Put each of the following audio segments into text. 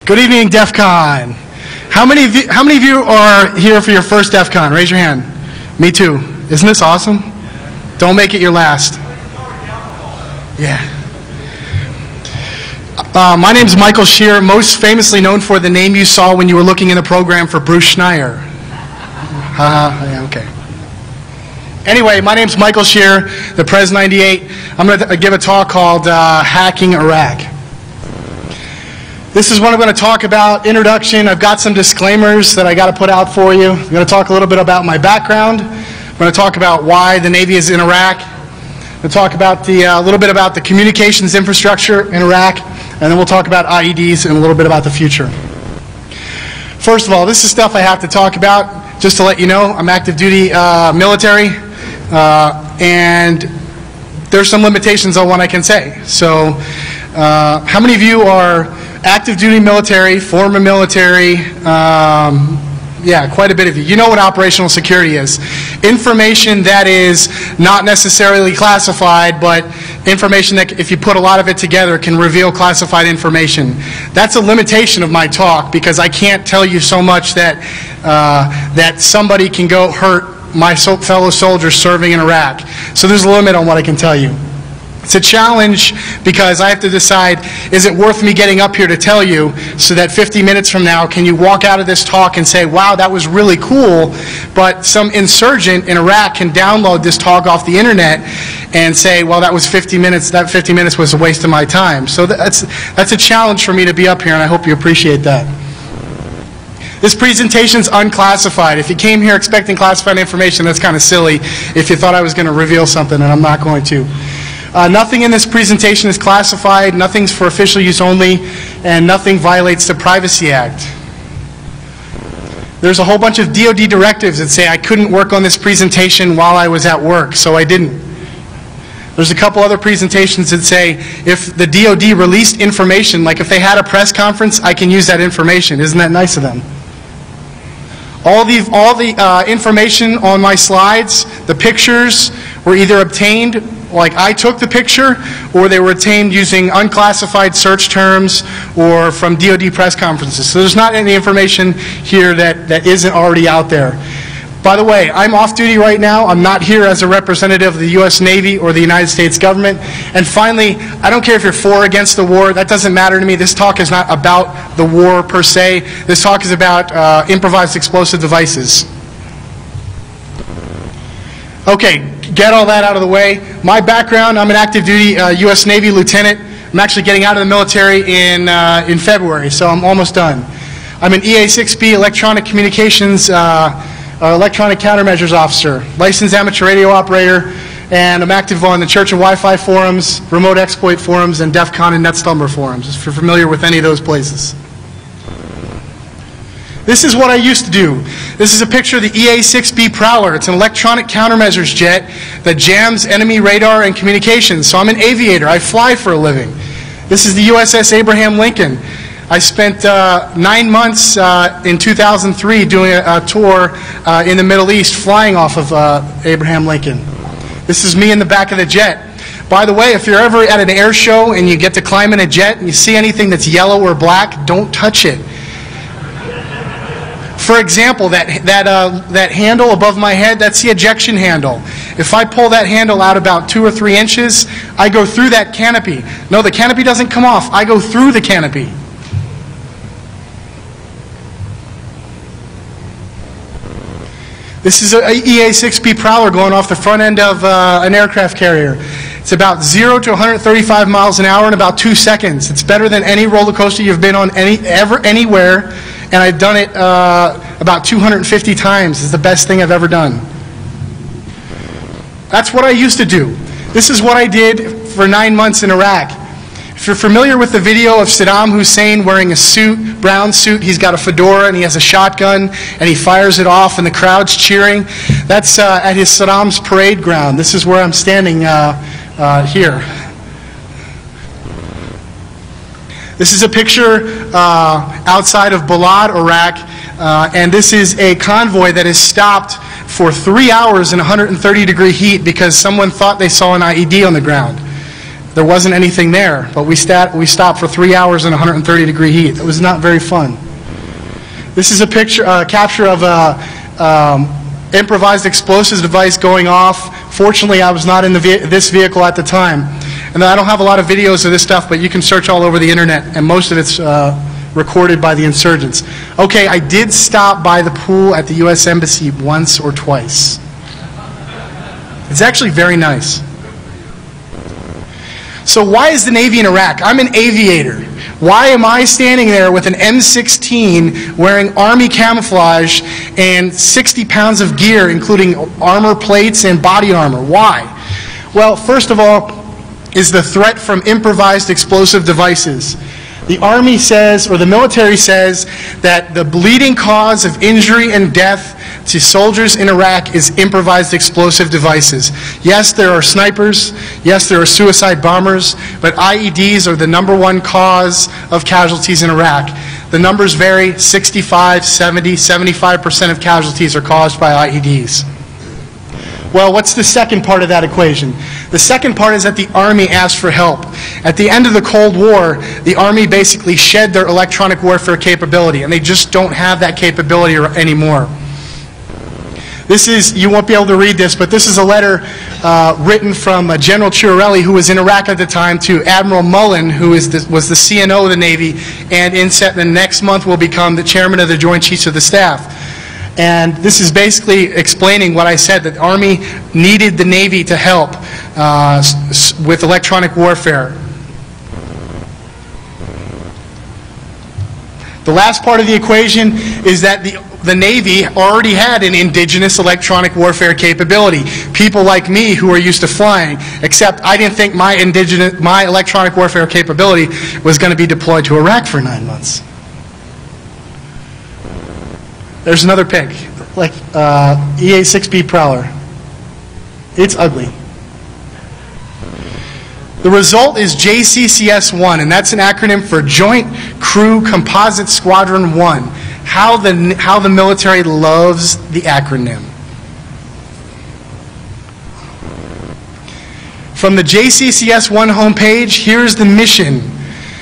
Good evening, DefCon. How many of you are here for your first DefCon? Raise your hand. Me too. Isn't this awesome? Don't make it your last. Yeah. My name's Michael Scheer, most famously known for the name you saw when you were looking in the program for Bruce Schneier. Yeah, okay. Anyway, my name's Michael Scheer, the Pres 98. I'm going to give a talk called Hacking Iraq. This is what I'm going to talk about. Introduction. I've got some disclaimers that I got to put out for you. I'm going to talk a little bit about my background. I'm going to talk about why the Navy is in Iraq. I'm going to talk about a little bit about the communications infrastructure in Iraq, and then we'll talk about IEDs and a little bit about the future. First of all, this is stuff I have to talk about. Just to let you know, I'm active duty military, and there's some limitations on what I can say. So, how many of you are active duty military, former military? Yeah, quite a bit of you. You know what operational security is. Information that is not necessarily classified, but information that, if you put a lot of it together, can reveal classified information. That's a limitation of my talk, because I can't tell you so much that, that somebody can go hurt my fellow soldiers serving in Iraq. So there's a limit on what I can tell you. It's a challenge because I have to decide, is it worth me getting up here to tell you, so that 50 minutes from now, can you walk out of this talk and say, wow, that was really cool, but some insurgent in Iraq can download this talk off the internet and say, well, that was 50 minutes, that 50 minutes was a waste of my time. So that's a challenge for me to be up here, and I hope you appreciate that. This presentation's unclassified. If you came here expecting classified information, that's kind of silly if you thought I was going to reveal something, and I'm not going to. Nothing in this presentation is classified, nothing's for official use only, and nothing violates the Privacy Act. There's a whole bunch of DoD directives that say I couldn't work on this presentation while I was at work, so I didn't. There's a couple other presentations that say if the DoD released information, like if they had a press conference, I can use that information. Isn't that nice of them? All the information on my slides, the pictures, were either obtained, like I took the picture, or they were obtained using unclassified search terms or from DoD press conferences. So there's not any information here that isn't already out there. By the way, I'm off duty right now. I'm not here as a representative of the U.S. Navy or the United States government. And finally, I don't care if you're for or against the war. That doesn't matter to me. This talk is not about the war per se. This talk is about improvised explosive devices. Okay, get all that out of the way. My background, I'm an active duty U.S. Navy lieutenant. I'm actually getting out of the military in February, so I'm almost done. I'm an EA-6B electronic communications electronic countermeasures officer, licensed amateur radio operator, and I'm active on the Church and Wi-Fi forums, remote exploit forums, and DefCon and NetStumber forums, if you're familiar with any of those places. This is what I used to do. This is a picture of the EA-6B Prowler. It's an electronic countermeasures jet that jams enemy radar and communications. So I'm an aviator. I fly for a living. This is the USS Abraham Lincoln. I spent 9 months in 2003 doing a tour in the Middle East, flying off of Abraham Lincoln. This is me in the back of the jet. By the way, if you're ever at an air show and you get to climb in a jet and you see anything that's yellow or black, don't touch it. For example, that handle above my head, that's the ejection handle. If I pull that handle out about 2 or 3 inches, I go through that canopy. No, the canopy doesn't come off. I go through the canopy. This is an EA-6B Prowler going off the front end of an aircraft carrier. It's about 0 to 135 miles an hour in about 2 seconds. It's better than any roller coaster you've been on anywhere, and I've done it about 250 times. It's the best thing I've ever done. That's what I used to do. This is what I did for 9 months in Iraq. If you're familiar with the video of Saddam Hussein wearing a suit, brown suit, he's got a fedora and he has a shotgun and he fires it off and the crowd's cheering, that's at his Saddam's parade ground. This is where I'm standing here. This is a picture outside of Balad, Iraq, and this is a convoy that is stopped for 3 hours in 130-degree heat because someone thought they saw an IED on the ground. there wasn't anything there, but we stopped for 3 hours in 130-degree heat. It was not very fun. This is a capture of a improvised explosives device going off. Fortunately, I was not in this vehicle at the time. And I don't have a lot of videos of this stuff, but you can search all over the internet, and most of it's recorded by the insurgents. Okay, I did stop by the pool at the U.S. Embassy once or twice. It's actually very nice. So why is the Navy in Iraq? I'm an aviator. Why am I standing there with an M16 wearing Army camouflage and 60 pounds of gear, including armor plates and body armor? Why? Well, first of all, is the threat from improvised explosive devices. The Army says, or the military says, that the leading cause of injury and death to soldiers in Iraq is improvised explosive devices. Yes, there are snipers. Yes, there are suicide bombers. But IEDs are the #1 cause of casualties in Iraq. The numbers vary. 65, 70, 75% of casualties are caused by IEDs. Well, what's the second part of that equation? The second part is that the Army asked for help. At the end of the Cold War, the Army basically shed their electronic warfare capability, and they just don't have that capability anymore. This is, you won't be able to read this, but this is a letter written from General Chiarelli, who was in Iraq at the time, to Admiral Mullen, who was the CNO of the Navy, and the next month will become the chairman of the Joint Chiefs of the Staff. And this is basically explaining what I said, that the Army needed the Navy to help with electronic warfare. The last part of the equation is that the Navy already had an indigenous electronic warfare capability. People like me who are used to flying, except I didn't think my electronic warfare capability was going to be deployed to Iraq for 9 months. There's another pic, like EA-6B Prowler. It's ugly. The result is JCCS-1, and that's an acronym for Joint Crew Composite Squadron 1. How the military loves the acronym. From the JCCS-1 homepage, here's the mission.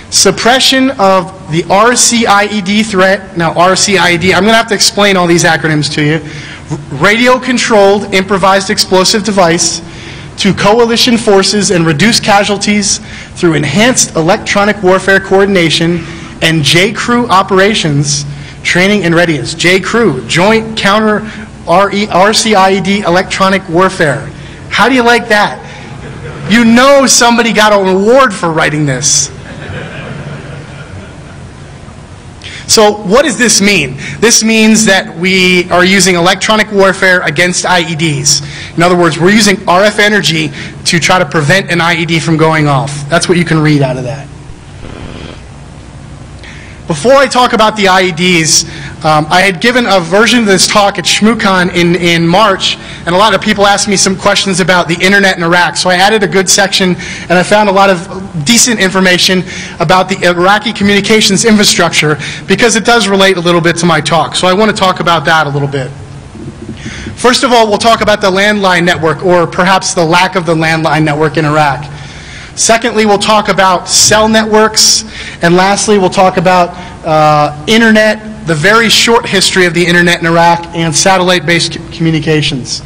Suppression of the RCIED threat. Now, RCIED, I'm going to have to explain all these acronyms to you. Radio-controlled improvised explosive device to coalition forces and reduce casualties through enhanced electronic warfare coordination and J-Crew operations, training and readiness. J-Crew, Joint Counter RCIED Electronic Warfare. How do you like that? You know somebody got an award for writing this. So what does this mean? This means that we are using electronic warfare against IEDs. In other words, we're using RF energy to try to prevent an IED from going off. That's what you can read out of that. Before I talk about the IEDs, I had given a version of this talk at ShmooCon in March, and a lot of people asked me some questions about the internet in Iraq. So I added a good section, and I found a lot of decent information about the Iraqi communications infrastructure, because it does relate a little bit to my talk. So I want to talk about that a little bit. First of all, we'll talk about the landline network, or perhaps the lack of the landline network in Iraq. Secondly, we'll talk about cell networks. And lastly, we'll talk about internet, the very short history of the internet in Iraq, and satellite-based communications.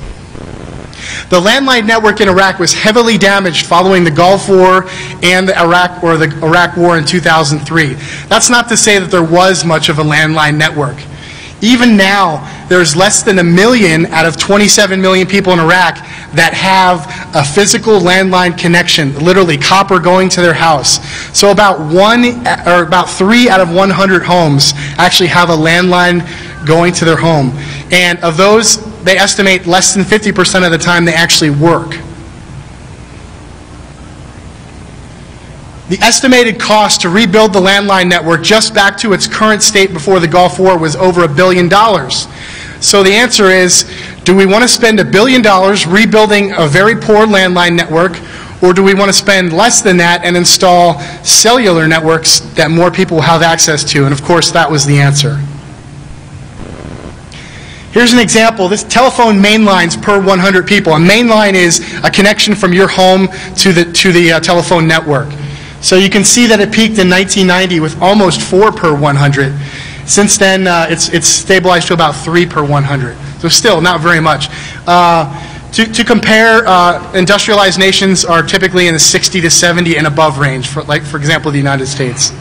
The landline network in Iraq was heavily damaged following the Gulf War and the Iraq War in 2003. That's not to say that there was much of a landline network. Even now, there's less than 1 million out of 27 million people in Iraq that have a physical landline connection, literally copper going to their house. So about 3 out of 100 homes actually have a landline going to their home. And of those, they estimate less than 50% of the time they actually work. The estimated cost to rebuild the landline network just back to its current state before the Gulf War was over $1 billion. So the answer is, do we want to spend $1 billion rebuilding a very poor landline network, or do we want to spend less than that and install cellular networks that more people will have access to? And of course, that was the answer. Here's an example. This telephone main lines per 100 people. A main line is a connection from your home to the telephone network. So you can see that it peaked in 1990 with almost 4 per 100. Since then, it's stabilized to about 3 per 100. So still, not very much. To compare, industrialized nations are typically in the 60 to 70 and above range, for example, the United States.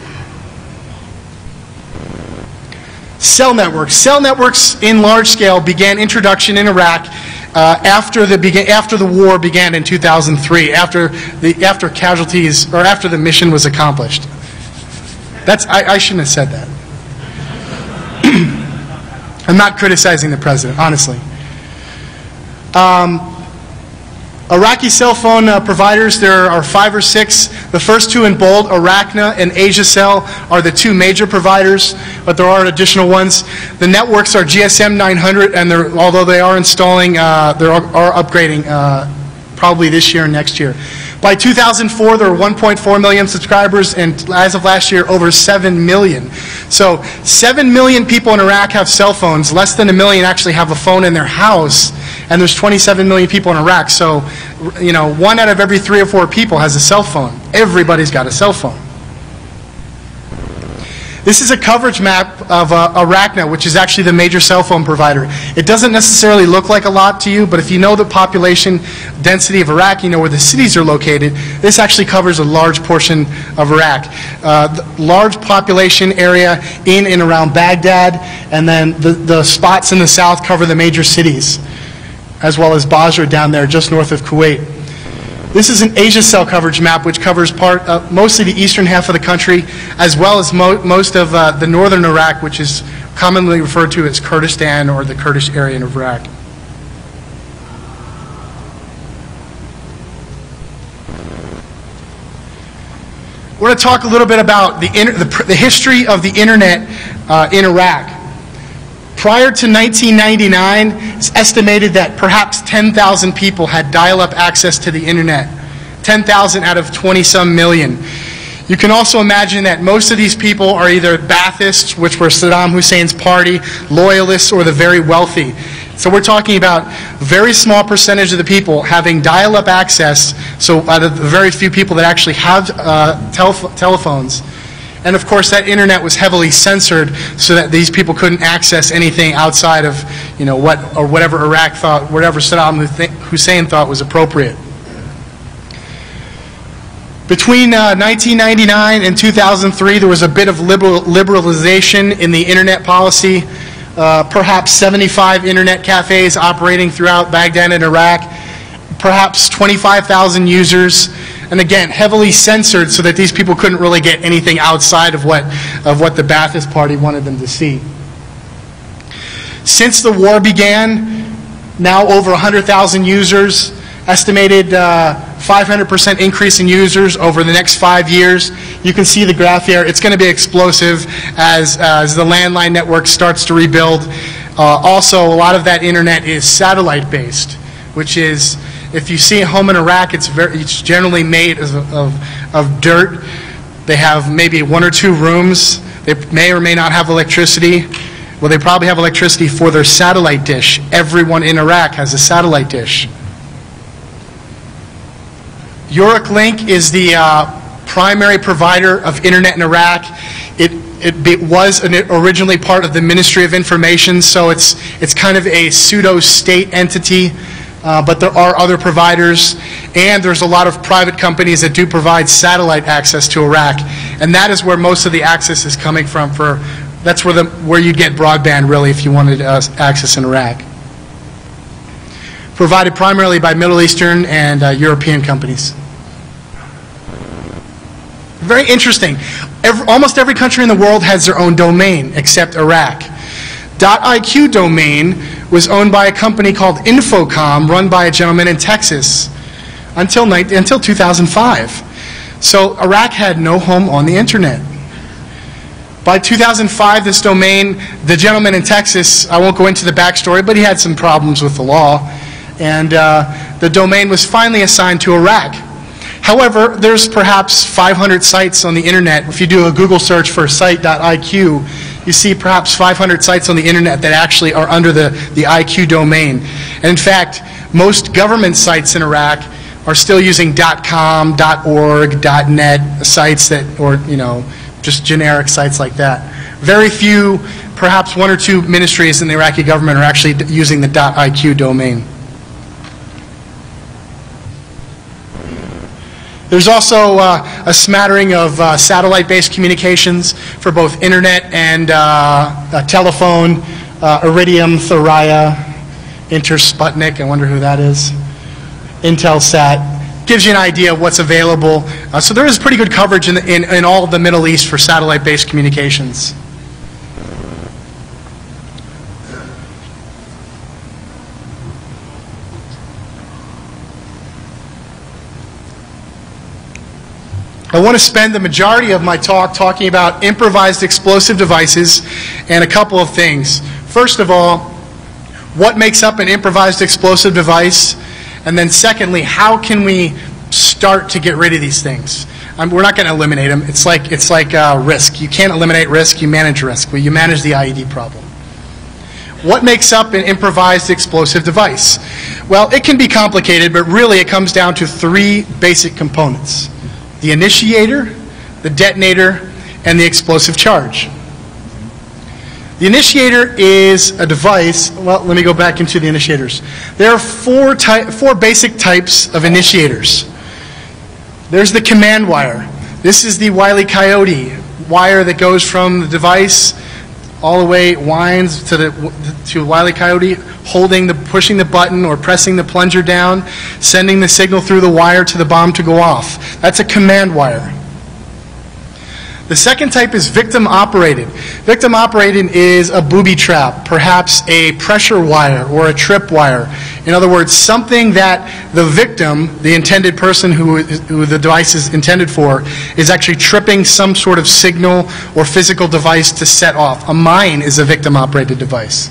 Cell networks. Cell networks in large scale began introduction in Iraq after the war began in 2003, after casualties, or after the mission was accomplished. I shouldn't have said that. I'm not criticizing the president, honestly. Iraqi cell phone providers, there are 5 or 6. The first 2 in bold, Arachna and AsiaCell, are the 2 major providers, but there are additional ones. The networks are GSM 900, and although they are installing, they are upgrading probably this year and next year. By 2004, there were 1.4 million subscribers, and as of last year, over 7 million. So 7 million people in Iraq have cell phones. Less than 1 million actually have a phone in their house, and there's 27 million people in Iraq. So, 1 out of every 3 or 4 people has a cell phone. Everybody's got a cell phone. This is a coverage map of Arachna, which is actually the major cell phone provider. It doesn't necessarily look like a lot to you, but if you know the population density of Iraq, you know where the cities are located, this actually covers a large portion of Iraq. Large population area in and around Baghdad, and then the spots in the south cover the major cities, as well as Basra down there just north of Kuwait. This is an AsiaCell coverage map, which covers mostly the eastern half of the country, as well as most of the northern Iraq, which is commonly referred to as Kurdistan, or the Kurdish area in Iraq. We're going to talk a little bit about the history of the internet in Iraq. Prior to 1999, it's estimated that perhaps 10,000 people had dial-up access to the internet. 10,000 out of 20-some million. You can also imagine that most of these people are either Baathists, which were Saddam Hussein's party, loyalists, or the very wealthy. So we're talking about a very small percentage of the people having dial-up access, so out of the very few people that actually have telephones. And of course, that internet was heavily censored so that these people couldn't access anything outside of, whatever Iraq thought, whatever Saddam Hussein thought was appropriate. Between 1999 and 2003, there was a bit of liberalization in the internet policy. Perhaps 75 internet cafes operating throughout Baghdad and Iraq. Perhaps 25,000 users. And again, heavily censored so that these people couldn't really get anything outside of what the Ba'athist Party wanted them to see. Since the war began, now over 100,000 users, estimated 500% increase in users over the next 5 years. You can see the graph here. It's going to be explosive as the landline network starts to rebuild. Also, a lot of that internet is satellite-based, which is, if you see a home in Iraq, it's generally made of dirt. They have maybe 1 or 2 rooms. They may or may not have electricity. Well, they probably have electricity for their satellite dish. Everyone in Iraq has a satellite dish. EuroLink is the primary provider of internet in Iraq. It was originally part of the Ministry of Information, so it's kind of a pseudo-state entity. But there are other providers, and there's a lot of private companies that do provide satellite access to Iraq, and that is where most of the access is coming from. That's where you get broadband, really, if you wanted access in Iraq. Provided primarily by Middle Eastern and European companies. Very interesting. Almost every country in the world has their own domain, except Iraq. .iq domain was owned by a company called Infocom, run by a gentleman in Texas, until 2005. So Iraq had no home on the internet. By 2005, this domain, the gentleman in Texas, I won't go into the backstory, but he had some problems with the law, and the domain was finally assigned to Iraq. However, there's perhaps 500 sites on the internet. If you do a Google search for site.iq, you see perhaps 500 sites on the internet that actually are under the IQ domain. And in fact, most government sites in Iraq are still using .com, .org, .net sites that, or just generic sites like that. Very few, perhaps one or two ministries in the Iraqi government are actually using the .iq domain. There's also a smattering of satellite-based communications for both internet and telephone, Iridium, Thuraya, Intersputnik, I wonder who that is, Intelsat. Gives you an idea of what's available. So there is pretty good coverage in all of the Middle East for satellite-based communications. I want to spend the majority of my talk talking about improvised explosive devices and a couple of things. First of all, what makes up an improvised explosive device? And then secondly, how can we start to get rid of these things? We're not going to eliminate them. It's like risk. You can't eliminate risk, you manage risk. Well, you manage the IED problem. What makes up an improvised explosive device? Well, it can be complicated, but really it comes down to three basic components: the initiator, the detonator, and the explosive charge. The initiator is a device. Well, let me go back into the initiators. There are four basic types of initiators. There's the command wire. This is the Wile E. Coyote wire that goes from the device all the way, winds to Wile E. Coyote, pushing the button or pressing the plunger down, sending the signal through the wire to the bomb to go off. That's a command wire. The second type is victim operated. Victim operated is a booby trap, perhaps a pressure wire or a trip wire. In other words, something that the victim, the intended person who the device is intended for, is actually tripping some sort of signal or physical device to set off. A mine is a victim operated device.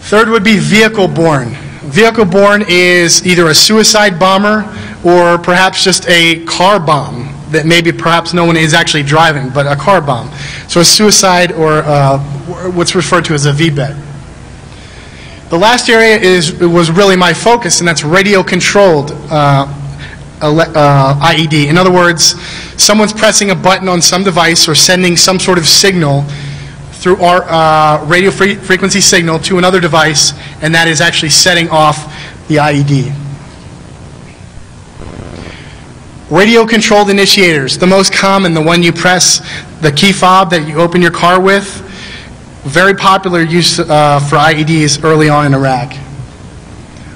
Third would be vehicle-borne. Vehicle-borne is either a suicide bomber or perhaps just a car bomb that maybe perhaps no one is actually driving, but a car bomb. So a suicide or what's referred to as a VBET. The last area was really my focus, and that's radio-controlled IED. In other words, someone's pressing a button on some device or sending some sort of signal through our radio frequency signal to another device, and that is actually setting off the IED. Radio-controlled initiators, the most common, the one you press, the key fob that you open your car with, very popular use for IEDs early on in Iraq.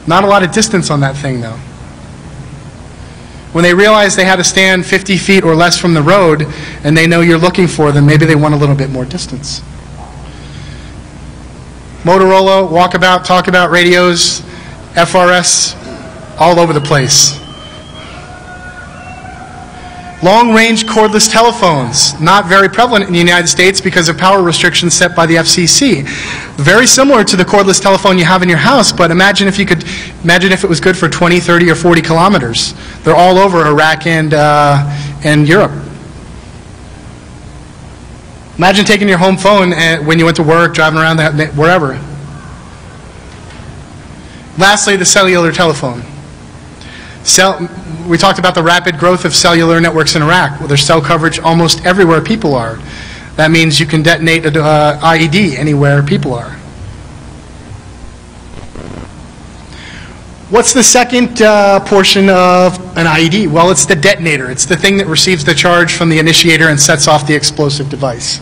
Not a lot of distance on that thing, though. When they realize they had to stand 50 feet or less from the road, and they know you're looking for them, maybe they want a little bit more distance. Motorola, walkabout, talkabout radios, FRS, all over the place. Long-range cordless telephones, not very prevalent in the United States because of power restrictions set by the FCC. Very similar to the cordless telephone you have in your house, but imagine if it was good for 20, 30, or 40 kilometers. They're all over Iraq and Europe. Imagine taking your home phone when you went to work, driving around wherever. Lastly, the cellular telephone. We talked about the rapid growth of cellular networks in Iraq. Well, there's cell coverage almost everywhere people are. That means you can detonate an IED anywhere people are. What's the second portion of an IED? Well, it's the detonator. It's the thing that receives the charge from the initiator and sets off the explosive device.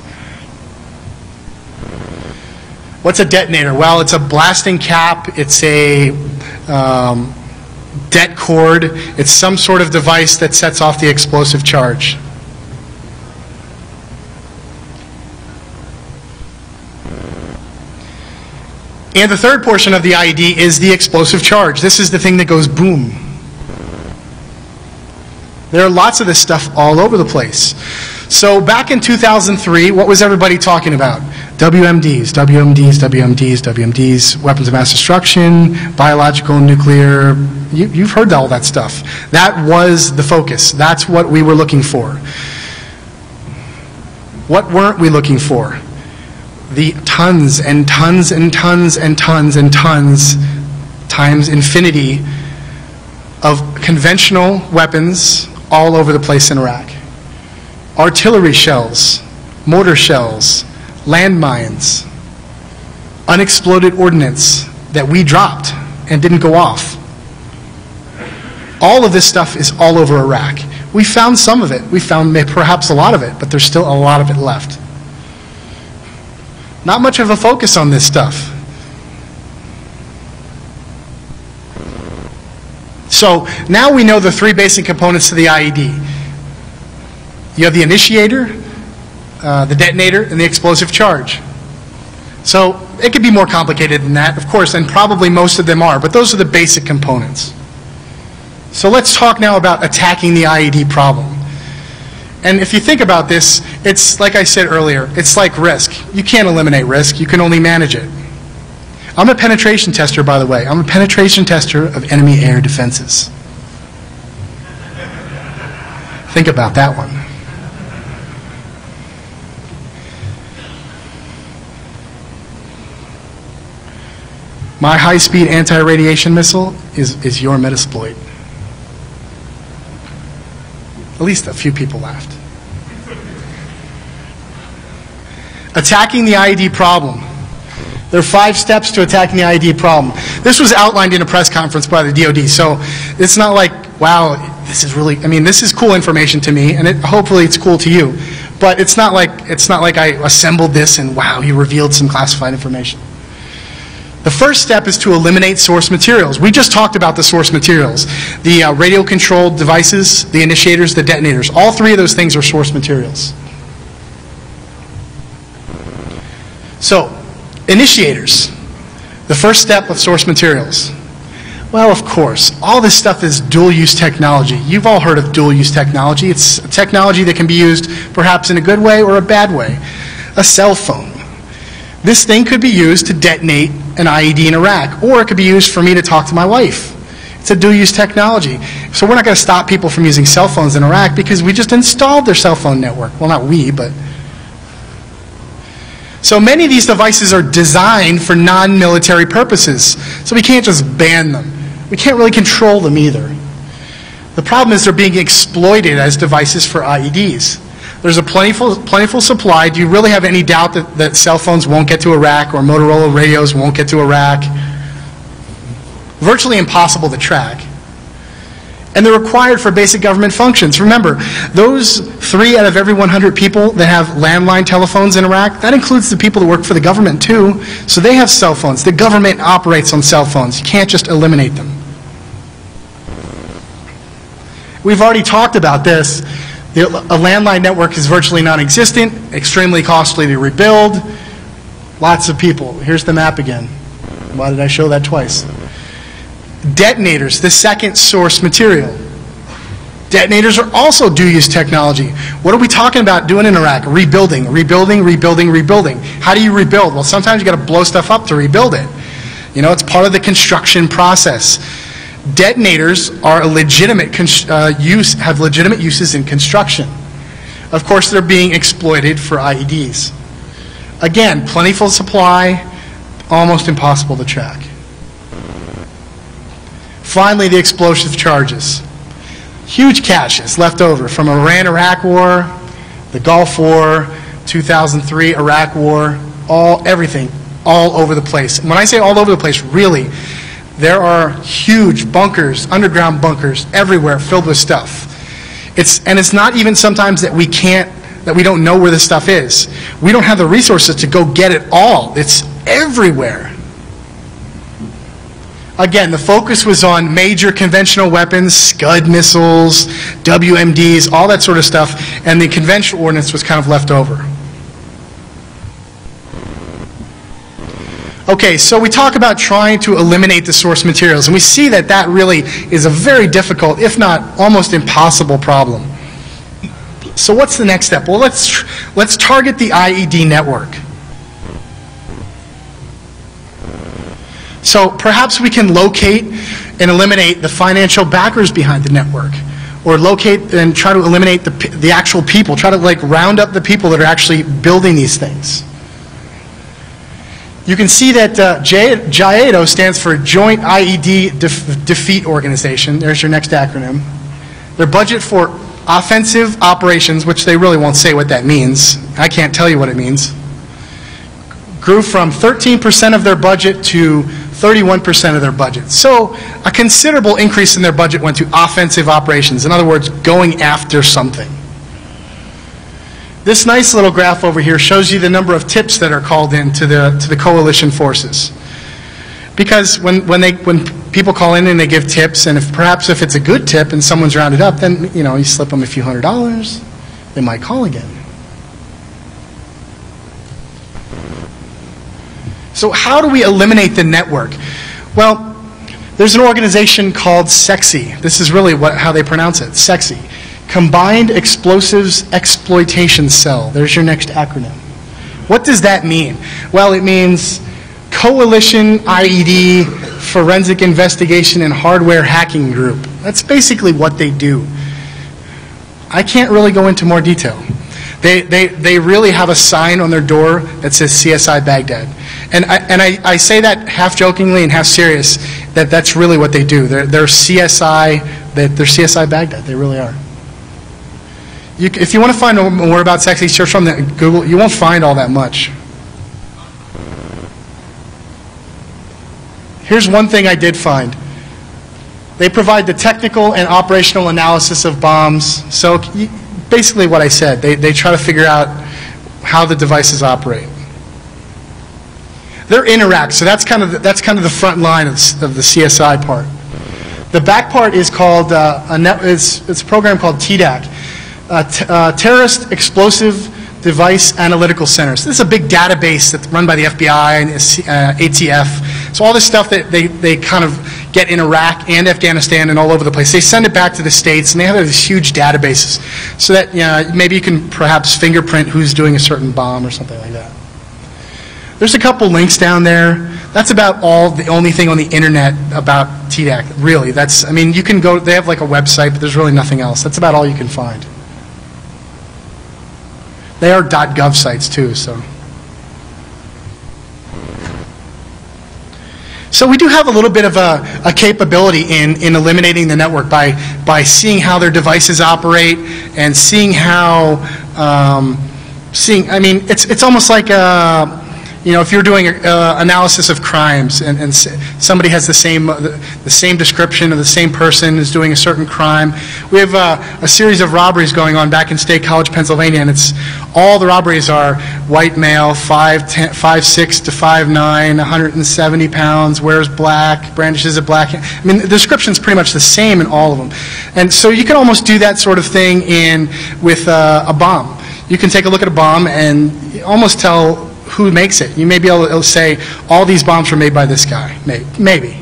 What's a detonator? Well, it's a blasting cap. It's a det cord. It's some sort of device that sets off the explosive charge. And the third portion of the IED is the explosive charge. This is the thing that goes boom. There are lots of this stuff all over the place. So back in 2003, what was everybody talking about? WMDs, WMDs, WMDs, WMDs, weapons of mass destruction, biological, nuclear. You've heard all that stuff. That was the focus. That's what we were looking for. What weren't we looking for? The tons and tons and tons and tons and tons times infinity of conventional weapons all over the place in Iraq. Artillery shells, mortar shells, landmines, unexploded ordnance that we dropped and didn't go off. All of this stuff is all over Iraq. We found some of it. We found perhaps a lot of it, but there's still a lot of it left. Not much of a focus on this stuff. So now we know the three basic components to the IED. You have the initiator, the detonator, and the explosive charge. So it could be more complicated than that, of course, and probably most of them are, but those are the basic components. So let's talk now about attacking the IED problem. And if you think about this, it's like I said earlier, it's like risk. You can't eliminate risk, you can only manage it. I'm a penetration tester, by the way. I'm a penetration tester of enemy air defenses. Think about that one. My high-speed anti-radiation missile is your Metasploit. At least a few people laughed. Attacking the IED problem. There are 5 steps to attacking the IED problem. This was outlined in a press conference by the DoD, so it's not like, wow, this is really, I mean, this is cool information to me, and hopefully it's cool to you. But it's not like I assembled this and wow, he revealed some classified information. The first step is to eliminate source materials. We just talked about the source materials. The radio-controlled devices, the initiators, the detonators. All 3 of those things are source materials. So, initiators. The first step of source materials. Well, of course, all this stuff is dual-use technology. You've all heard of dual-use technology. It's a technology that can be used perhaps in a good way or a bad way. A cell phone. This thing could be used to detonate an IED in Iraq, or it could be used for me to talk to my wife. It's a dual-use technology. So we're not going to stop people from using cell phones in Iraq because we just installed their cell phone network. Well, not we, but... So many of these devices are designed for non-military purposes, so we can't just ban them. We can't really control them either. The problem is they're being exploited as devices for IEDs. There's a plentiful supply. Do you really have any doubt that cell phones won't get to Iraq or Motorola radios won't get to Iraq? Virtually impossible to track. And they're required for basic government functions. Remember, those 3 out of every 100 people that have landline telephones in Iraq, that includes the people that work for the government too. So they have cell phones. The government operates on cell phones. You can't just eliminate them. We've already talked about this. A landline network is virtually non-existent, extremely costly to rebuild, lots of people. Here's the map again. Why did I show that twice? Detonators, the second source material. Detonators are also dual-use technology. What are we talking about doing in Iraq? Rebuilding, rebuilding, rebuilding, rebuilding. How do you rebuild? Well, sometimes you got to blow stuff up to rebuild it. You know, it's part of the construction process. Detonators are a legitimate have legitimate uses in construction. Of course, they're being exploited for IEDs. Again, plentiful supply, almost impossible to track. Finally, the explosive charges. Huge caches left over from Iran-Iraq War, the Gulf War, 2003 Iraq War, everything, all over the place. And when I say all over the place, really, there are huge bunkers, underground bunkers, everywhere filled with stuff. And it's not even sometimes that we don't know where this stuff is. We don't have the resources to go get it all. It's everywhere. Again, the focus was on major conventional weapons, Scud missiles, WMDs, all that sort of stuff, and the conventional ordnance was kind of left over. Okay, so we talk about trying to eliminate the source materials, and we see that that really is a very difficult, if not almost impossible problem. So what's the next step? Well, let's target the IED network. So perhaps we can locate and eliminate the financial backers behind the network. or locate and try to eliminate the actual people, try to like round up the people that are actually building these things. You can see that JIADO stands for Joint IED Defeat Organization. There's your next acronym. Their budget for offensive operations, which they really won't say what that means. I can't tell you what it means. Grew from 13% of their budget to 31% of their budget. So a considerable increase in their budget went to offensive operations. In other words, going after something. This nice little graph over here shows you the number of tips that are called in to the coalition forces. Because when people call in and they give tips, and perhaps if it's a good tip and someone's rounded up, then you slip them a few $100s, they might call again. So how do we eliminate the network? Well, there's an organization called SEXY. This is really how they pronounce it, SEXY. Combined Explosives Exploitation Cell. There's your next acronym. What does that mean? Well, it means Coalition IED Forensic Investigation and Hardware Hacking Group. That's basically what they do. I can't really go into more detail. They really have a sign on their door that says CSI Baghdad. And I say that half jokingly and half serious, that's really what they do. They're CSI Baghdad. They really are. If you want to find more about SEXY, search on Google. You won't find all that much. Here's one thing I did find. They provide the technical and operational analysis of bombs. So basically what I said, they try to figure out how the devices operate. They're in Iraq, so that's kind of the front line of the CSI part. The back part is called it's a program called TDAC, Terrorist Explosive Device Analytical Centers. This is a big database that's run by the FBI and ATF. So all this stuff that they kind of get in Iraq and Afghanistan and all over the place, they send it back to the States, and they have these huge databases so that maybe you can perhaps fingerprint who's doing a certain bomb or something like that. There's a couple links down there. That's about the only thing on the internet about TDAC, really. You can go, they have like a website, but there's really nothing else. That's about all you can find. They are .gov sites too, so. So we do have a little bit of a capability in eliminating the network by seeing how their devices operate and seeing how, it's almost like if you're doing analysis of crimes and somebody has the same description of the same person is doing a certain crime. We have a series of robberies going on back in State College, Pennsylvania, and all the robberies are white male, 5'6" to 5'9", 170 pounds, wears black, brandishes a black. The description's pretty much the same in all of them. And so you can almost do that sort of thing with a bomb. You can take a look at a bomb and almost tell who makes it. You may be able to say, all these bombs were made by this guy. Maybe.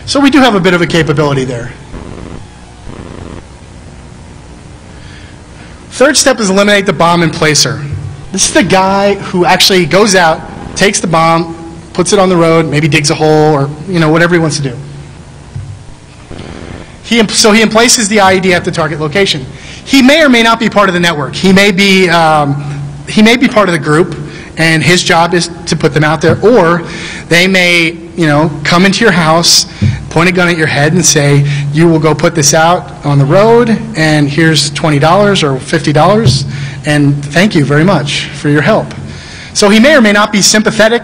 So we do have a bit of a capability there. Third step is eliminate the bomb and placer. This is the guy who actually goes out, takes the bomb, puts it on the road, maybe digs a hole or whatever he wants to do. So he emplaces the IED at the target location. He may or may not be part of the network. He may be part of the group, and his job is to put them out there, or they may, come into your house, point a gun at your head and say, you will go put this out on the road, and here's $20 or $50, and thank you very much for your help. So he may or may not be sympathetic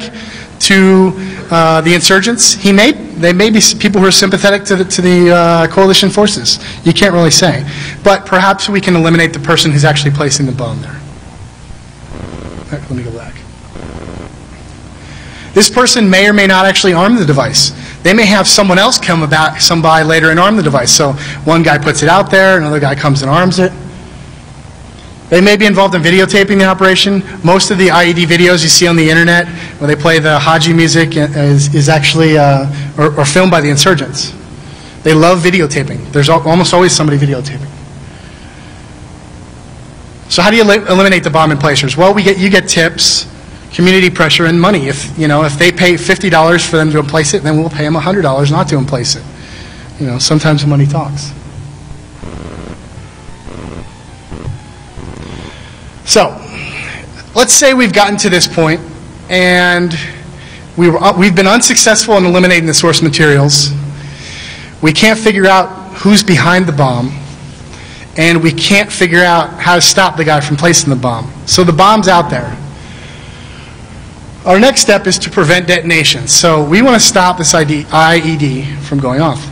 to the insurgents. They may be people who are sympathetic to the coalition forces. You can't really say. But perhaps we can eliminate the person who's actually placing the bomb there. Let me go back. This person may or may not actually arm the device. They may have someone else come by later and arm the device. So one guy puts it out there, another guy comes and arms it. They may be involved in videotaping the operation. Most of the IED videos you see on the internet where they play the Haji music is actually or filmed by the insurgents. They love videotaping. There's almost always somebody videotaping. So how do you eliminate the bomb and placers? Well, you get tips, community pressure, and money. If they pay $50 for them to emplace it, then we'll pay them $100 not to emplace it. you know, sometimes money talks. So, let's say we've gotten to this point and we've been unsuccessful in eliminating the source materials. We can't figure out who's behind the bomb, and we can't figure out how to stop the guy from placing the bomb. So the bomb's out there. Our next step is to prevent detonation. So we want to stop this IED from going off.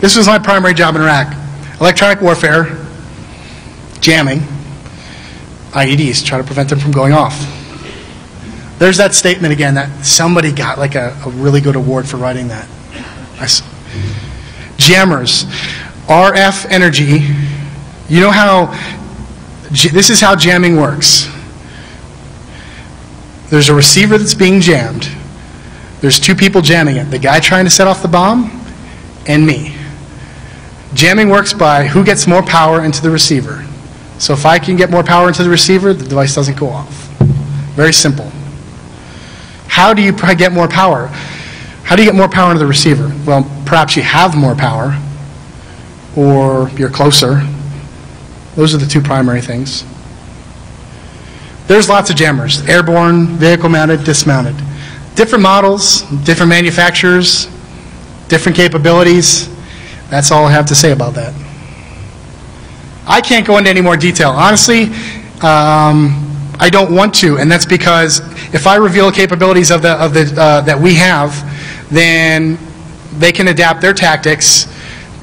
This was my primary job in Iraq. Electronic warfare, jamming, IEDs, try to prevent them from going off. There's that statement again that somebody got like a really good award for writing that. Jammers, RF energy. You know how, this is how jamming works. There's a receiver that's being jammed. There's two people jamming it. The guy trying to set off the bomb and me. Jamming works by who gets more power into the receiver. So if I can get more power into the receiver, the device doesn't go off. Very simple. How do you get more power? How do you get more power into the receiver? Well, perhaps you have more power, or you're closer. Those are the two primary things. There's lots of jammers. Airborne, vehicle-mounted, dismounted. Different models, different manufacturers, different capabilities. That's all I have to say about that. I can't go into any more detail. Honestly, I don't want to, and that's because if I reveal capabilities of that we have, then they can adapt their tactics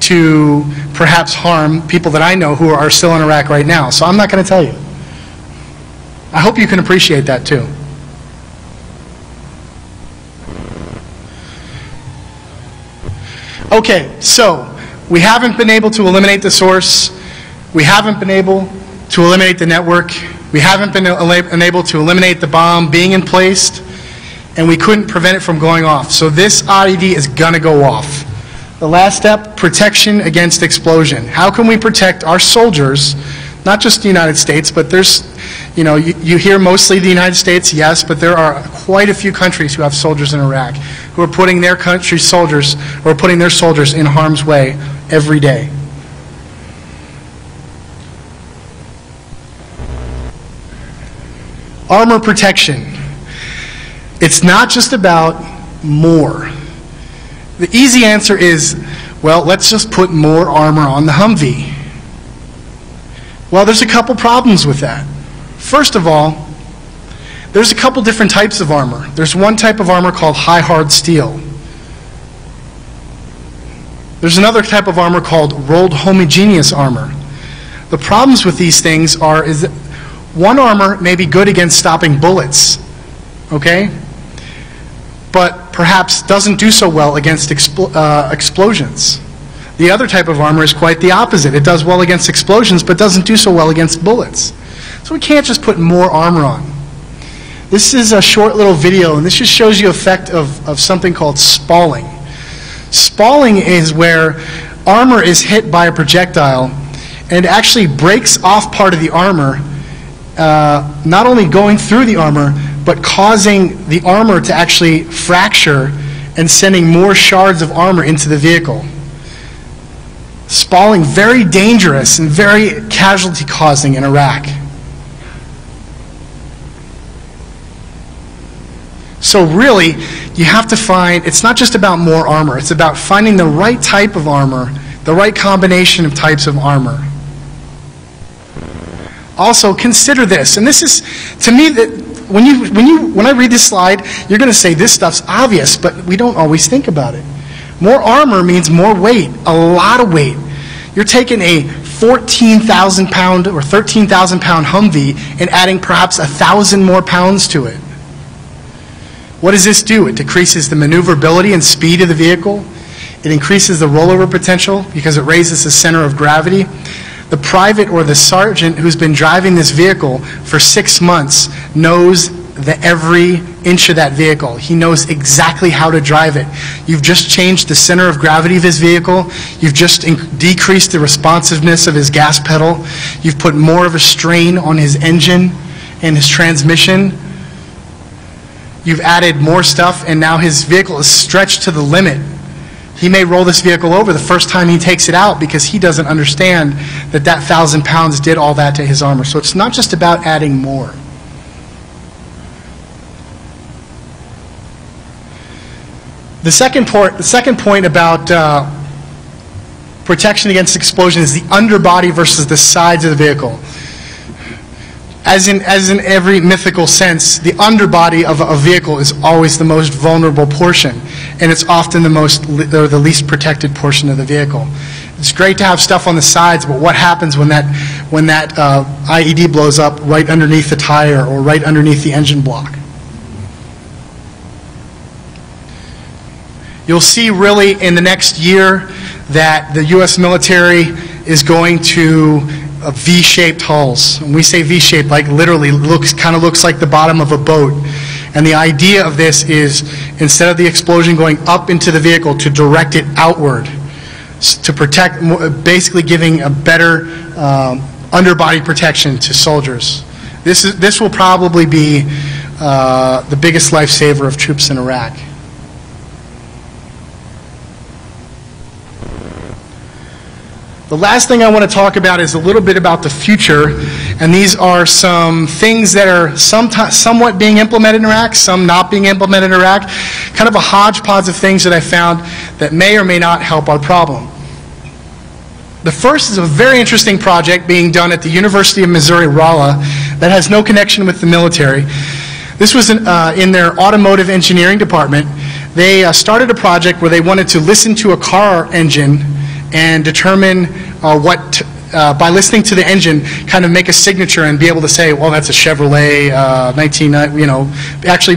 to perhaps harm people that I know who are still in Iraq right now. So I'm not going to tell you. I hope you can appreciate that too. Okay, so we haven't been able to eliminate the source. We haven't been able to eliminate the network. We haven't been able to eliminate the bomb being in place, and we couldn't prevent it from going off. So this IED is going to go off. The last step, protection against explosion. How can we protect our soldiers, not just the United States, but there's, you know, you hear mostly the United States, yes, but there are quite a few countries who have soldiers in Iraq who are putting their country's soldiers, or putting their soldiers in harm's way every day. Armor protection. It's not just about more. The easy answer is, well, let's just put more armor on the Humvee. Well, there's a couple problems with that. First of all, there's a couple different types of armor. There's one type of armor called high hard steel. There's another type of armor called rolled homogeneous armor. The problems with these things is that one armor may be good against stopping bullets, okay? But perhaps doesn't do so well against explosions. The other type of armor is quite the opposite. It does well against explosions, but doesn't do so well against bullets. So we can't just put more armor on. This is a short little video, and this just shows you the effect of something called spalling. Spalling is where armor is hit by a projectile, and it actually breaks off part of the armor, not only going through the armor, but causing the armor to actually fracture and sending more shards of armor into the vehicle. Spalling, very dangerous and very casualty causing in Iraq. So really, you have to find, it's not just about more armor, it's about finding the right type of armor, the right combination of types of armor. Also, consider this, and this is, to me, that when I read this slide, you're going to say this stuff's obvious, but we don't always think about it. More armor means more weight, a lot of weight. You're taking a 14,000 pound or 13,000 pound Humvee and adding perhaps 1,000 more pounds to it. What does this do? It decreases the maneuverability and speed of the vehicle. It increases the rollover potential because it raises the center of gravity. The private or the sergeant who's been driving this vehicle for 6 months knows every inch of that vehicle. He knows exactly how to drive it. You've just changed the center of gravity of his vehicle. You've just decreased the responsiveness of his gas pedal. You've put more of a strain on his engine and his transmission. you've added more stuff, and now his vehicle is stretched to the limit. He may roll this vehicle over the first time he takes it out because he doesn't understand that that 1,000 pounds did all that to his armor. So it's not just about adding more. The second point about protection against explosion is the underbody versus the sides of the vehicle. As in every mythical sense, the underbody of a vehicle is always the most vulnerable portion, and it's often the least protected portion of the vehicle. It's great to have stuff on the sides, but what happens when that IED blows up right underneath the tire or right underneath the engine block? You'll see really in the next year that the U.S. military is going to V-shaped hulls. When we say V-shaped, like literally kind of looks like the bottom of a boat. And the idea of this is, instead of the explosion going up into the vehicle, to direct it outward, to protect, basically giving a better underbody protection to soldiers. This will probably be the biggest lifesaver of troops in Iraq. The last thing I want to talk about is a little bit about the future, and these are some things that are somewhat being implemented in Iraq, some not being implemented in Iraq, kind of a hodgepodge of things that I found that may or may not help our problem. The first is a very interesting project being done at the University of Missouri-Rolla that has no connection with the military. This was in their automotive engineering department. They started a project where they wanted to listen to a car engine and determine by listening to the engine, kind of make a signature and be able to say, well, that's a Chevrolet actually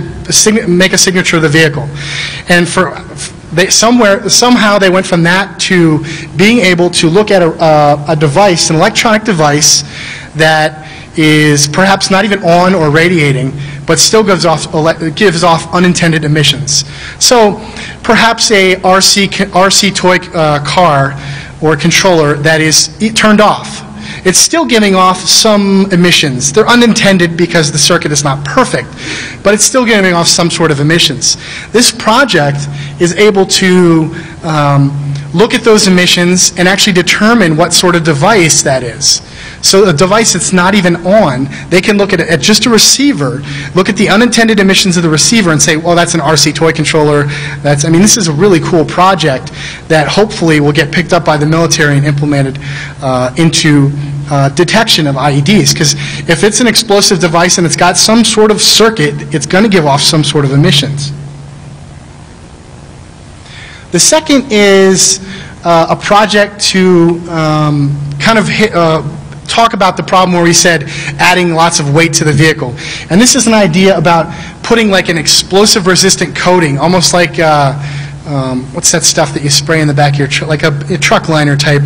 make a signature of the vehicle. And somehow they went from that to being able to look at a device, an electronic device that is perhaps not even on or radiating, but still gives off unintended emissions. So perhaps a RC toy car or controller that is turned off. It's still giving off some emissions. They're unintended because the circuit is not perfect, but it's still giving off some sort of emissions. This project is able to look at those emissions and actually determine what sort of device that is. So a device that's not even on, they can look at just a receiver, look at the unintended emissions of the receiver and say, well, that's an RC toy controller. I mean, this is a really cool project that hopefully will get picked up by the military and implemented into detection of IEDs. Because if it's an explosive device and it's got some sort of circuit, it's going to give off some sort of emissions. The second is a project to kind of talk about the problem where we said adding lots of weight to the vehicle. And this is an idea about putting like an explosive resistant coating, almost like, what's that stuff that you spray in the back of your truck, like a truck liner type,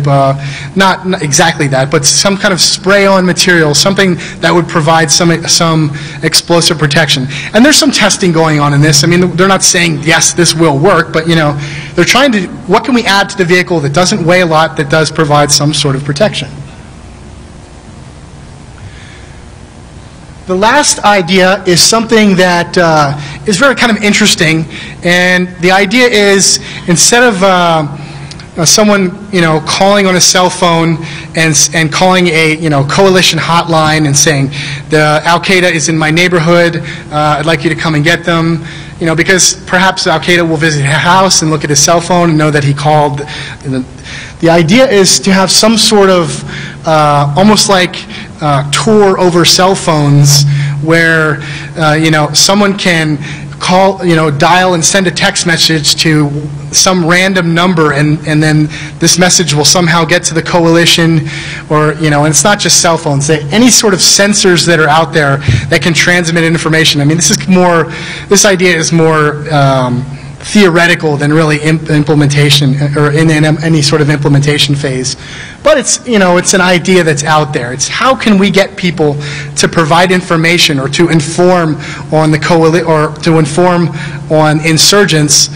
not exactly that, but some kind of spray-on material, something that would provide some explosive protection. And there's some testing going on in this. I mean, they're not saying, yes, this will work, but, you know, they're trying to, what can we add to the vehicle that doesn't weigh a lot, that does provide some sort of protection? The last idea is something that is very kind of interesting, and the idea is, instead of someone calling on a cell phone and calling a coalition hotline and saying the Al-Qaeda is in my neighborhood, I'd like you to come and get them, because perhaps Al-Qaeda will visit his house and look at his cell phone and know that he called. The idea is to have some sort of almost like tour over cell phones where someone can call, dial and send a text message to some random number, and then this message will somehow get to the coalition, or and it's not just cell phones, any sort of sensors that are out there that can transmit information. I mean, this idea is more theoretical than really implementation, or in any sort of implementation phase. But it's it's an idea that's out there. It's how can we get people to provide information or to inform on the or to inform on insurgents,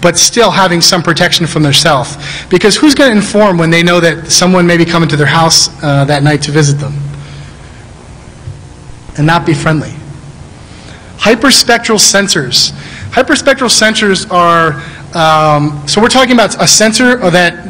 but still having some protection from themselves. Because who's going to inform when they know that someone may be coming to their house that night to visit them and not be friendly? Hyperspectral sensors. Hyperspectral sensors are, so we're talking about a sensor that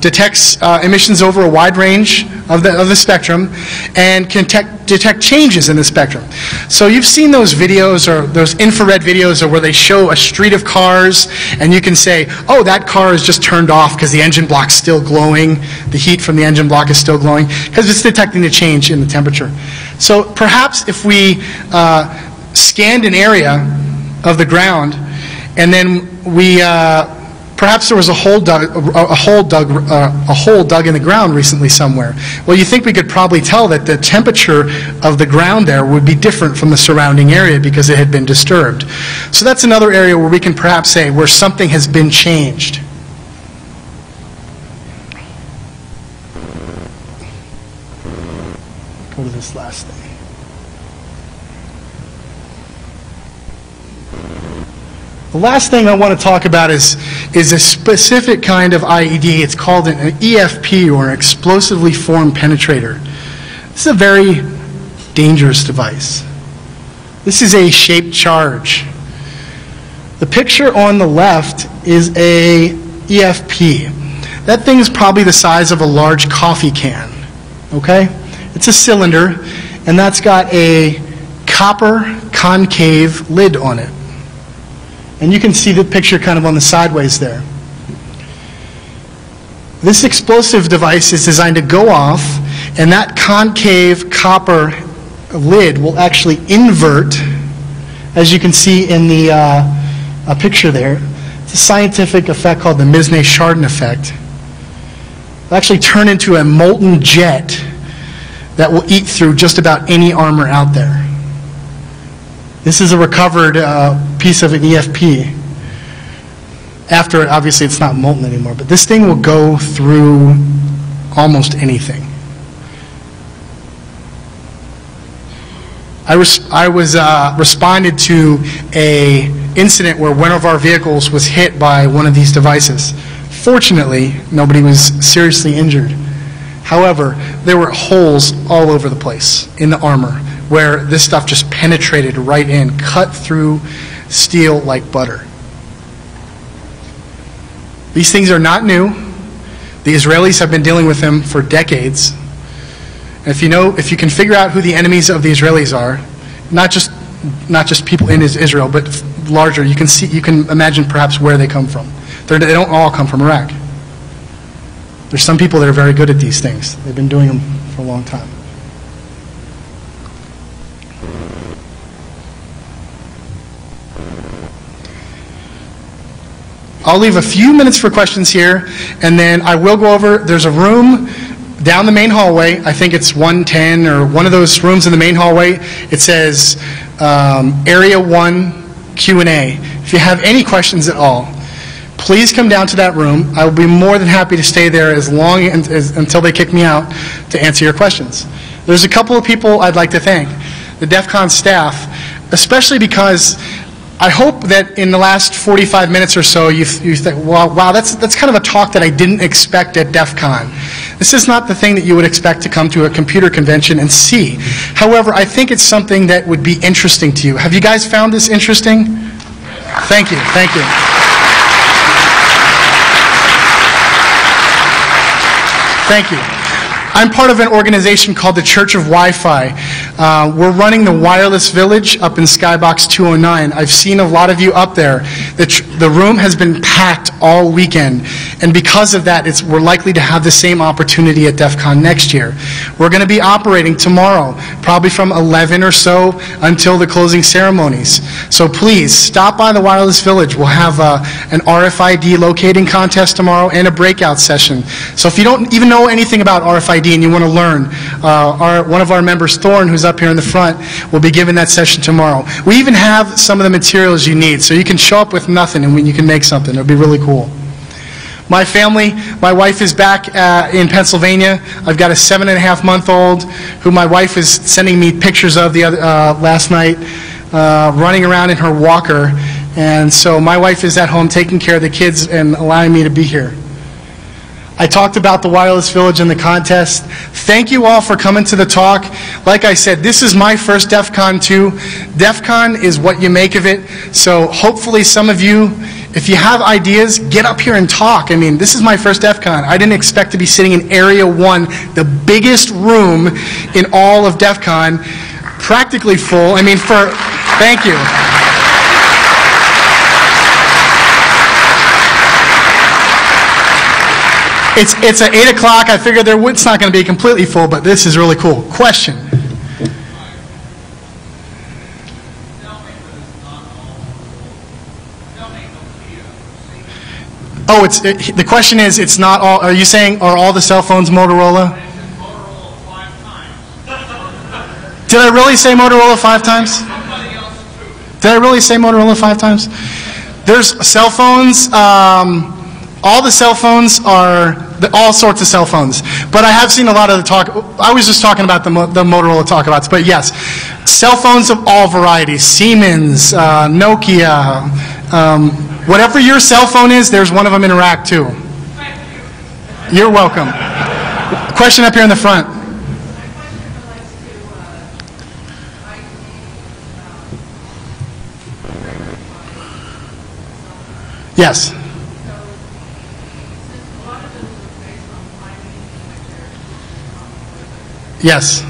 detects emissions over a wide range of the spectrum and can detect changes in the spectrum. So you've seen those videos, or those infrared videos, where they show a street of cars and you can say, oh, that car is just turned off because the engine block's still glowing, the heat from the engine block is still glowing, because it's detecting the change in the temperature. So perhaps if we scanned an area of the ground and then we perhaps there was a hole dug in the ground recently somewhere. Well, you think we could probably tell that the temperature of the ground there would be different from the surrounding area because it had been disturbed. So that's another area where we can perhaps say where something has been changed. Go to this last thing. The last thing I want to talk about is a specific kind of IED. It's called an EFP, or an explosively formed penetrator. This is a very dangerous device. This is a shaped charge. The picture on the left is a EFP. That thing is probably the size of a large coffee can. Okay? It's a cylinder, and that's got a copper concave lid on it. And you can see the picture kind of on the sideways there. This explosive device is designed to go off, and that concave copper lid will actually invert, as you can see in the picture there. It's a scientific effect called the Misne-Chardin effect. It'll actually turn into a molten jet that will eat through just about any armor out there. This is a recovered piece of an EFP. After, obviously, it's not molten anymore, but this thing will go through almost anything. I responded to an incident where one of our vehicles was hit by one of these devices. Fortunately, nobody was seriously injured. However, there were holes all over the place in the armor, where this stuff just penetrated right in, cut through steel like butter. These things are not new. The Israelis have been dealing with them for decades. And if you can figure out who the enemies of the Israelis are, not just people in Israel, but larger, you can imagine perhaps where they come from. They don't all come from Iraq. There's some people that are very good at these things. They've been doing them for a long time. I'll leave a few minutes for questions here, and then I will go over, there's a room down the main hallway. I think it's 110 or one of those rooms in the main hallway. It says Area 1 Q&A. If you have any questions at all, please come down to that room. I will be more than happy to stay there as long until they kick me out to answer your questions. There's a couple of people I'd like to thank. The DefCon staff, especially because I hope that in the last 45 minutes or so you think, wow, that's kind of a talk that I didn't expect at DefCon. This is not the thing that you would expect to come to a computer convention and see. However, I think it's something that would be interesting to you. Have you guys found this interesting? Thank you, thank you. Thank you. I'm part of an organization called the Church of Wi-Fi. We're running the Wireless Village up in Skybox 209. I've seen a lot of you up there. The room has been packed all weekend, and because of that, we're likely to have the same opportunity at DefCon next year. We're going to be operating tomorrow, probably from 11 or so until the closing ceremonies. So please, stop by the Wireless Village. We'll have an RFID locating contest tomorrow and a breakout session. So if you don't even know anything about RFID, and you want to learn, one of our members, Thorne, who's up here in the front, will be giving that session tomorrow. We even have some of the materials you need, so you can show up with nothing and you can make something. It'll be really cool. My family, my wife is back in Pennsylvania. I've got a 7.5-month-old who my wife is sending me pictures of last night, running around in her walker. And so my wife is at home taking care of the kids and allowing me to be here. I talked about the Wireless Village and the contest. Thank you all for coming to the talk. like I said, this is my first DefCon 2. DefCon is what you make of it. So hopefully some of you, if you have ideas, get up here and talk. I mean, this is my first DefCon. I didn't expect to be sitting in Area 1, the biggest room in all of DefCon, practically full. I mean, thank you. It's at 8 o'clock. I figured it's not going to be completely full, but this is really cool. Question? Oh, the question is, it's not all. Are you saying, are all the cell phones Motorola? Did I really say Motorola 5 times? Did I really say Motorola 5 times? There's cell phones. All the cell phones are all sorts of cell phones. But I have seen a lot of the talk. I was just talking about the Motorola talkabouts. But yes, cell phones of all varieties. Siemens, Nokia, whatever your cell phone is, there's one of them in Iraq too. You're welcome. Question up here in the front. Yes. Yes.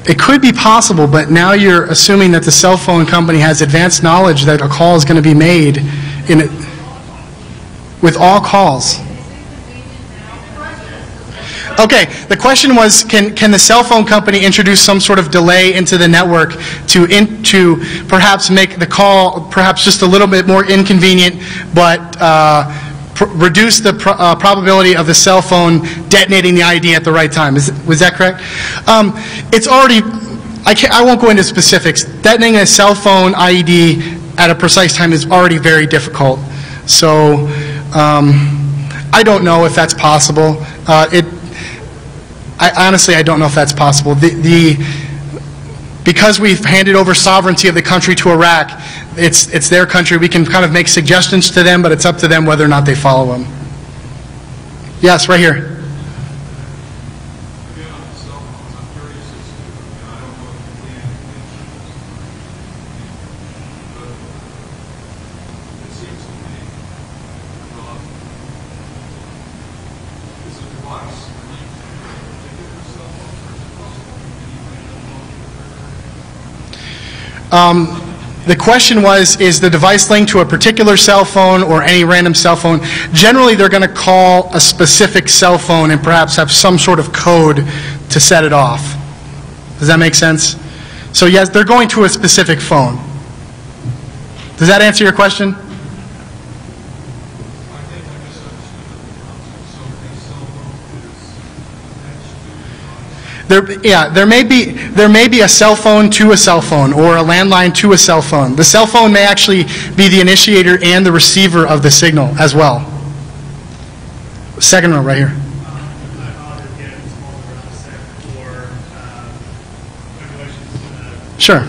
It could be possible, but now you're assuming that the cell phone company has advanced knowledge that a call is going to be made in it with all calls. Okay, the question was, can the cell phone company introduce some sort of delay into the network to perhaps make the call perhaps just a little bit more inconvenient, but reduce the probability of the cell phone detonating the ID at the right time? Was that correct? It's already, I won't go into specifics. Detonating a cell phone IED at a precise time is already very difficult. So I don't know if that's possible. Honestly, I don't know if that's possible. Because we've handed over sovereignty of the country to Iraq, it's their country. We can kind of make suggestions to them, but it's up to them whether or not they follow them. Yes, right here. The question was, is the device linked to a particular cell phone or any random cell phone? Generally, they're going to call a specific cell phone and perhaps have some sort of code to set it off. Does that make sense? So yes, they're going to a specific phone. Does that answer your question? There may be a cell phone to a cell phone or a landline to a cell phone. The cell phone may actually be the initiator and the receiver of the signal as well. Second row right here. Sure.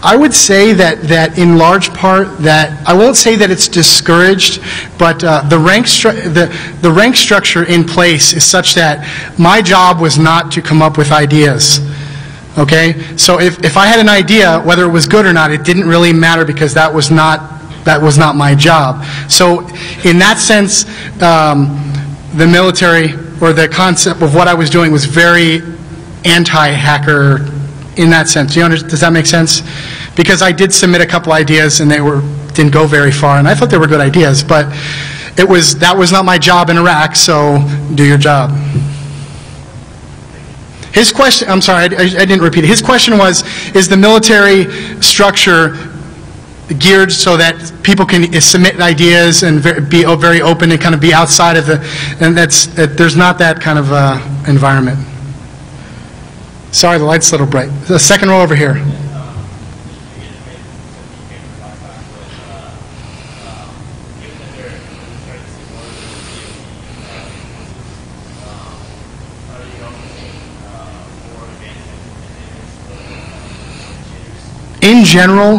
I would say that in large part that I won't say that it's discouraged, but the rank structure in place is such that my job was not to come up with ideas. Okay, so if I had an idea, whether it was good or not, it didn't really matter because that was not my job. So in that sense, the military or the concept of what I was doing was very anti-hacker in that sense. Does that make sense? Because I did submit a couple ideas and they didn't go very far, and I thought they were good ideas, but that was not my job in Iraq, so do your job. His question, I'm sorry, I didn't repeat it. His question was, is the military structure geared so that people can submit ideas and be very open and kind of be outside of the, and there's not that kind of environment. Sorry, the light's a little bright. The second row over here. In general,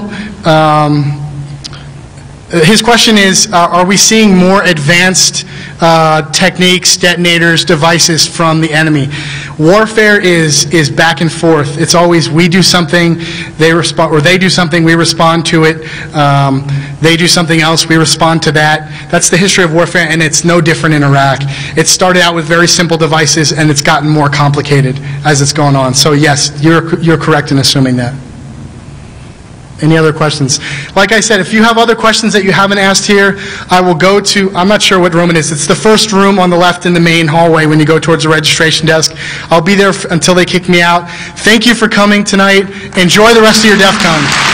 his question is, are we seeing more advanced techniques, detonators, devices from the enemy? Warfare is back and forth. It's always we do something, they respond, or they do something, we respond to it. They do something else, we respond to that. That's the history of warfare, and it's no different in Iraq. It started out with very simple devices, and it's gotten more complicated as it's gone on. So yes, you're correct in assuming that. Any other questions? Like I said, if you have other questions that you haven't asked here, I will go to, I'm not sure what room it is. It's the first room on the left in the main hallway when you go towards the registration desk. I'll be there until they kick me out. Thank you for coming tonight. Enjoy the rest of your DefCon.